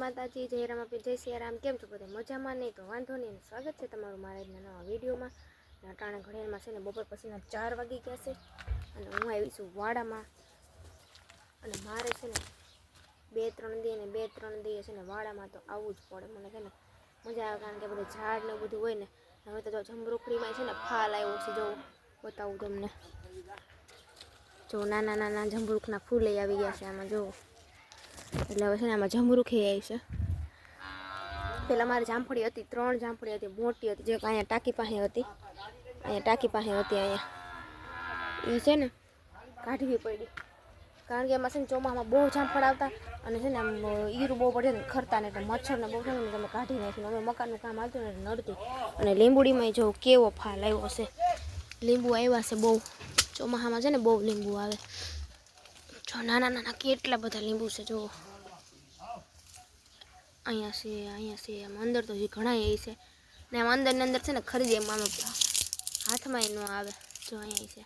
માતાજી, જય રામાપીર, જય સિયારામ. કેમ છો બધા? મજામાં? નહીં તો વાંધો નહીં. સ્વાગત છે તમારું મારા આજના નવા વિડીયોમાં. અટાણા ઘડિયાળમાં છે ને બપોર પછીના 4 વાગી ગયા છે અને હું આવી છું વાડામાં. અને મારે છે ને 2-3 દી છે ને વાડામાં તો આવવું જ પડે. મને છે ને મજા આવે, કારણ કે બધે ઝાડ ને બધું હોય ને. હવે તો જો જમરૂખડીમાં છે ને ફાલ આવ્યો છે, જો બતાવું તમને. જો નાના નાના જમરૂખના ફૂલ આવી ગયા છે આમાં, જો. એટલે હવે છે ને આમાં જમરૂખી આવી છે. પેલા મારી જામફળી હતી, 3 જામફળી હતી, મોટી હતી, જે અહીંયા ટાંકી પાસે હતી. અહીંયા એ છે ને કાઢવી પડી, કારણ કે એમાં છે ને ચોમામાં બહુ જામફળ આવતા અને છે ને આમ ઈરું બહુ પડે ને ખરતા ને, એટલે મચ્છરને બહુ છે ને તમે કાઢી નાખીને. અમે મકાનનું કામ આવતું ને નડતી. અને લીંબુડીમાં જો કેવો ફાલ આવ્યો છે, લીંબુ આવ્યા છે બહુ. ચોમાસામાં છે ને બહુ લીંબુ આવે. જો નાના નાના કેટલા બધા લીંબુ છે, જો અહીંયા છે આમ અંદર તો હજી ઘણા એ છે ને. આમ અંદર છે ને ખરીદે એમાં હાથમાં ન આવે. જો અહીંયા છે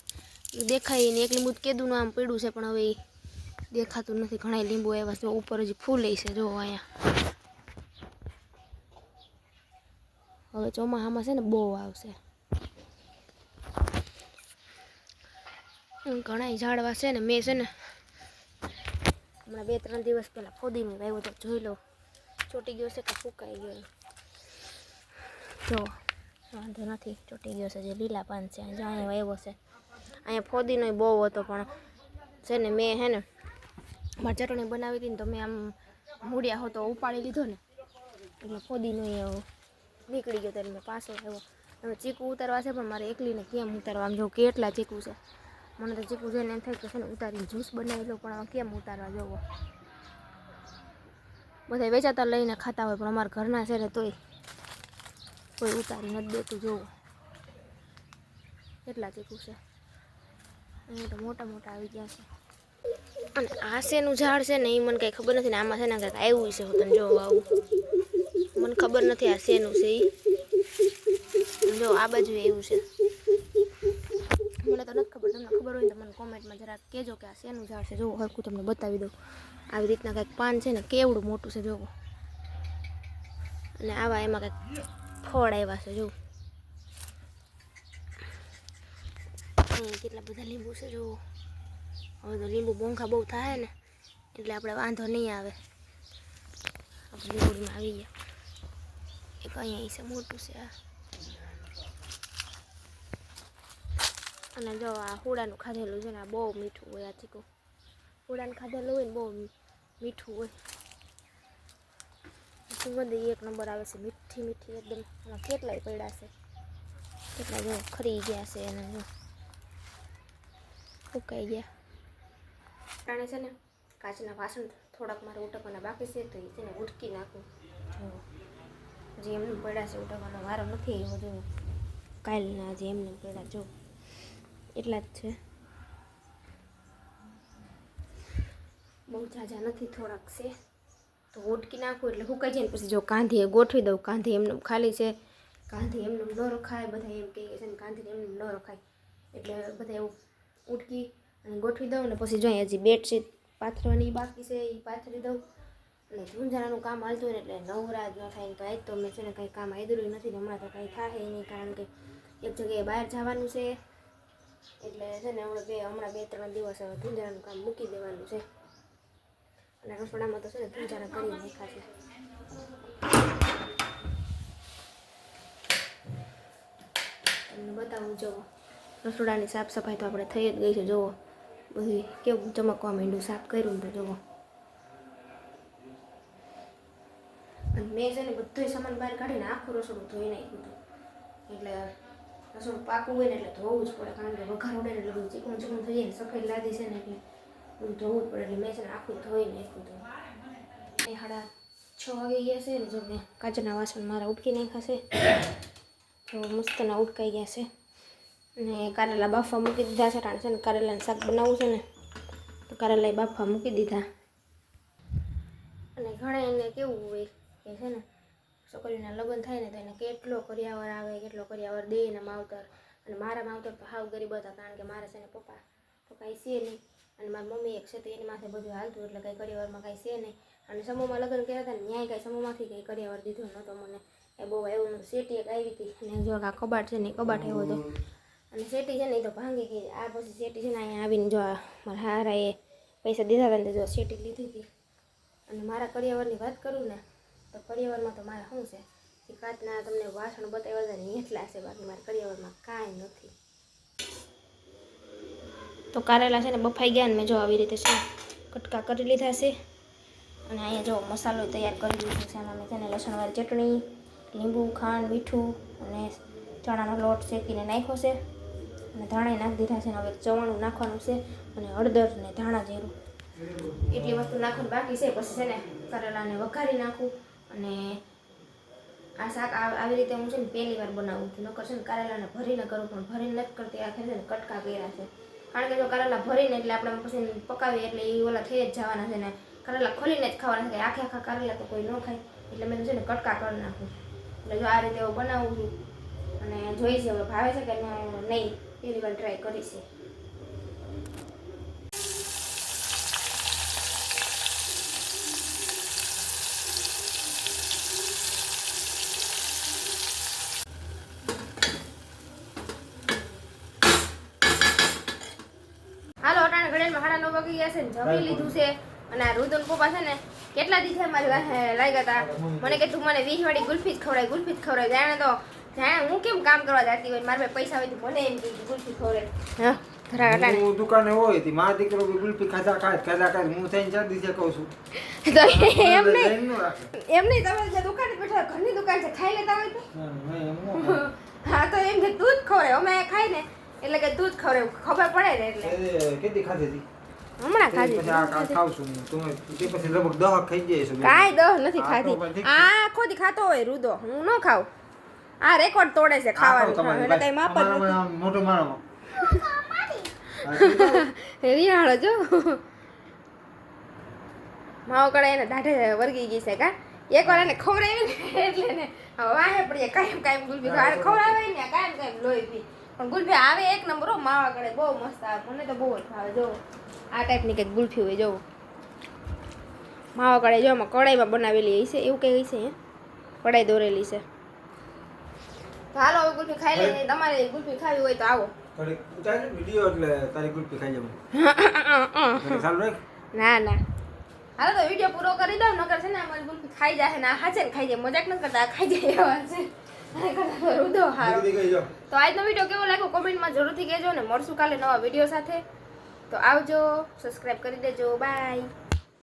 એ દેખાય ને, એક લીંબુ કેદું આમ પડ્યું છે પણ હવે એ દેખાતું નથી. ઘણા લીંબુ આવ્યા છે, ઉપર હજી ફૂલ છે, જો અહીંયા. હવે ચોમાસામાં છે ને બહુ આવશે. ઘણા ઝાડવા છે ને. મેં છે ને હમણાં 2-3 દિવસ પહેલાં ફોદીનો વાવ્યો તો, જોઈ લો ચોટી ગયો છે કે ફૂંકાઈ ગયો. જો વાંધો નથી, ચોટી ગયો છે. જે લીલા પાન છે જો અહીંયા વાવ્યો છે. અહીંયા ફોદીનો બહુ હતો પણ છે ને મેં હે ને મારે ચટણી બનાવી હતી ને, તો મેં આમ મૂળિયા હતો ઉપાડી લીધો ને, એટલે ફોદીનો નીકળી ગયો. ત્યારે મેં પાછો આવ્યો. હવે ચીકુ ઉતારવા છે પણ મારે એકલીને કેમ ઉતારવા? આમ જો કેટલા ચીકુ છે. મને તો ચીકુ જોઈને એમ થાય કે છે ને ઉતારીને જ્યુસ બનાવી લો, પણ આમાં કેમ ઉતારવા? જોવો બધા વેચાતા લઈને ખાતા હોય, પણ અમારા ઘરના છે ને તોય કોઈ ઉતારી નથી દેતું. જોવો કેટલા ચીકુ છે. અહીંયા તો મોટા મોટા આવી ગયા છે. અને આ શેનું ઝાડ છે ને એ મને કંઈ ખબર નથી ને. આમાં છે ને કંઈક આવ્યું છે, હું તને જોવો આવું મને ખબર નથી આ શેનું છે એ. જો આ બાજુ એવું છે, મને તો નથી ખબર. તમને ખબર હોય તો મને કોમેન્ટમાં જરાક કહેજો કે આ શેનું ઝાડ છે. જોવો હરખું તમને બતાવી દઉં. આવી રીતના કંઈક પાન છે ને, કેવડું મોટું છે, જોવો. અને આવા એમાં કંઈક ફળ આવ્યા છે, જો અહીંયા કેટલા બધા લીંબુ છે, જોવો. હવે તો લીંબુ મોંઘા બહુ થાય ને, એટલે આપણે વાંધો નહીં આવે. આપણે લીંબુમાં આવી ગયા. એક અહીંયા છે મોટું છે આ. અને જો આ હુડાનું ખાધેલું છે ને, આ બહુ મીઠું હોય. આ ચીકુ હુડાનું ખાધેલું હોય ને બહુ મીઠું હોય. સુગંધ એક નંબર આવે છે, મીઠી મીઠી એકદમ. આમાં કેટલાય પડ્યા છે, કેટલા જો ખરી ગયા છે એને, જો ઉકાઈ ગયા. ટાણે છે ને કાચના વાસણ થોડાક મારે ઉટકવાના બાકી છે, તો એ છે ને ઉટકી નાખું. જો જે એમને પડ્યા છે, ઉટકવાનો વારો નથી એવો. જો કાલના જે એમને પડ્યા, જો એટલા જ છે, બહુ ઝાઝા નથી, થોડાક છે. તો ઉટકી નાખું એટલે સુકાઈ જાય ને પછી જો કાંધીએ ગોઠવી દઉં. કાંધી એમને ખાલી છે, કાંધી એમને ન રખાય. બધા એમ કહે છે ને કાંધીને એમને ન રખાય, એટલે બધા એવું ઉટકી અને ગોઠવી દઉં. ને પછી જોઈએ હજી બેડશીટ પાથરવાની બાકી છે, એ પાથરી દઉં. અને ઝુંઝારાનું કામ હાલતું હોય ને એટલે નવરા જ ન થાય ને. તો આજ તો મેં છે ને કંઈ કામ આદર્યું નથી ને. હમણાં તો કંઈ થાય નહીં, કારણ કે એક જગ્યાએ બહાર જવાનું છે. એટલે છે ને હમણાં 2-3 દિવસ હવે ઝુંઝારાનું કામ મૂકી દેવાનું છે. અને રસોડામાં તો છે ને ઝુંઝારા કરી નાખ્યા છે. તમને બતાવું, જુઓ રસોડાની સાફ સફાઈ તો આપણે થઈ જ ગઈ છે. જુઓ બધી કેવું ચમકવા માંડ્યું, સાફ કર્યું તો જુઓ. અને મેં છે ને બધો સામાન બહાર કાઢીને આખું રસોડું ધોઈ નાખ્યું હતું. એટલે રસોડું પાકું હોય ને એટલે ધોવું જ પડે, કારણ કે વઘાર ઉડે ને એટલે બધું ચીકણું ચીકણું થઈ જાય ને. સફેદ લાદી છે ને એટલે બધું ધોવું જ પડે. એટલે મેં છે ને આખું ધોઈ નાખ્યું હતું. એ 6:30 વાગી ગયા છે ને. જો મેં કાચના વાસણ મારા ઉટકી નાખ્યા છે, જો મસ્તના ઉટકાઈ ગયા છે. અને કારેલા બાફવા મૂકી દીધા છે. કારણ છે ને કારેલાનું શાક બનાવવું છે ને, તો કારેલા બાફવા મૂકી દીધા. અને ઘણા એને કેવું હોય કે છે ને છોકરીના લગ્ન થાય ને તો એને કેટલો કરિયાવર આવે, કેટલો કરિયાવર દે ને માવતર. અને મારા માવતર તો હાવ ગરીબ હતા, કારણ કે મારે છે ને પપ્પા તો કાંઈ છે નહીં, અને મારી મમ્મી એક છે તો એની માથે બધું હાલતું, એટલે કંઈ કરિયાવરમાં કાંઈ છે નહીં. અને સમૂહમાં લગ્ન કર્યા હતા ને ન્યાય કાંઈ સમૂહમાંથી કંઈ કરિયાવર દીધો નહોતો મને એ બહુ એવું શેટી એક આવી હતી અને જો આ કબાટ છે ને એ કબાટ એવો હતો અને શેટી છે ને એ તો ભાંગી ગઈ આ પછી શેટી છે ને અહીંયા આવીને જો મારા હારા એ પૈસા દીધા હતા ને જો શેટી લીધી હતી અને મારા કરિયાવરની વાત કરું ને તો કરિયાવરમાં તો મારે શું છે એ કાચના તમને વાસણ બતાવ્યા હતા ને એટલા છે બાકી મારા કરિયાવરમાં કાંઈ નથી તો કારેલા છે ને બફાઈ ગયા ને મેં જો આવી રીતે છે કટકા કરી લીધા છે અને અહીંયા જો મસાલો તૈયાર કરી દીધો છે આમાં મેં છે ને લસણવાળી ચટણી લીંબુ ખાંડ મીઠું અને ચણાનો લોટ શેકીને નાખ્યો છે અને ધાણા નાખી દીધા છે ને હવે ચવાણું નાખવાનું છે અને હળદર ને ધાણા જીરું એટલી વસ્તુ નાખવાનું બાકી છે પછી છે ને કરેલાને વઘારી નાખું અને આ શાક આવી રીતે હું છે ને પહેલી વાર બનાવું છું નકર છે ને કારેલાને ભરીને કરું પણ ભરીને નથી કરતી આ છે ને કટકા કર્યા છે કારણ કે જો કારેલા ભરીને એટલે આપણે પછી પકાવીએ એટલે એ ઓલા થઈ જ જવાના છે ને કારેલા ખોલીને જ ખાવાના છે આખે આખા કારેલા તો કોઈ ન ખાય એટલે મેં છે ને કટકા કરી નાખું એટલે જો આ રીતે હું બનાવું છું અને જોઈ છે હવે ભાવે છે કે નહીં પહેલી વાર ટ્રાય કરી છે હાલો અટાણે ઘડિયાળમાં 9:30 વાગી ગયા છે ને જમી લીધું છે અને આ રુદન પપ્પા છે ને કેટલા દિવસે મારી લાગ્યા હતા મને કે તું મને 20 વાળી ગુલ્ફી જ ખવડાય જાણે હું કેમ કામ કરવા જતી હોય મારા પાસે પૈસા હોય તો મને એમ કે ગુલ્ફી ખવડાય હા ધરા અટાણે હું દુકાને હોય તી મારા દીકરો બી ગુલ્ફી ખાધા હું થઈને 4 દિવસે કહું છું તો એમ નહીં તમે જે દુકાને બેઠા ઘરની દુકાન છે ખાઈ લેતા હોય તો હા તો એમ કે તું જ ખવડાય અમે ખાઈ ને એટલે કે તું જ ખબર પડે ને એટલે કેટલી ખાધી હતી હમણાં ખાધી પછી આ ખાવ છું તમે તે પછી લગભગ 10 ખાઈ જાય છે કાંઈ 10 નથી ખાધી આ ખોદી ખાતો હોય રુદો હું ન ખાઉં આ રેકોર્ડ તોડે છે ખાવાનું એટલે કઈ માપ જ નથી મોટો માણો રિયાળો જો માવો કડા એને દાઢે વર્ગી ગઈ છે કા એકવાર એને ખવડાવી ને એટલે ને હવે વાહે પડીએ કાયમ ગુલ્ફી ખવડાવે ને કાયમ લોહી પી પણ ગુલ્ફી આવે એક નંબર હો માવા કડે બહુ મસ્ત આવે મને તો બહુ જ ભાવે જો આ ટાઈપની કંઈક ગુલ્ફી હોય જો માવા કડે જો આમાં કડાઈમાં બનાવેલી છે એવું કંઈ છે કડાઈ દોરેલી છે તો હાલો હવે ગુલ્ફી ખાઈ લઈએ તમારે ગુલ્ફી ખાવી હોય તો આવો થોડી ઉતાર વિડિયો એટલે તારી ગુલ્ફી ખાઈ જવું ચાલુ રાખ ના હાલો તો વિડીયો પૂરો કરી દઉં નકર છે ને અમારી ગુલ્ફી ખાઈ જાય ને આ હાચે ને ખાઈ જાય મજાક ન કરતા ખાઈ જાય એવા છે રૂદો હારો તો આજનો વિડીયો કેવો લાગ્યો કોમેન્ટમાં જરૂરથી કહેજો ને મળશું કાલે નવા વિડીયો સાથે તો આવજો સબસ્ક્રાઇબ કરી દેજો બાય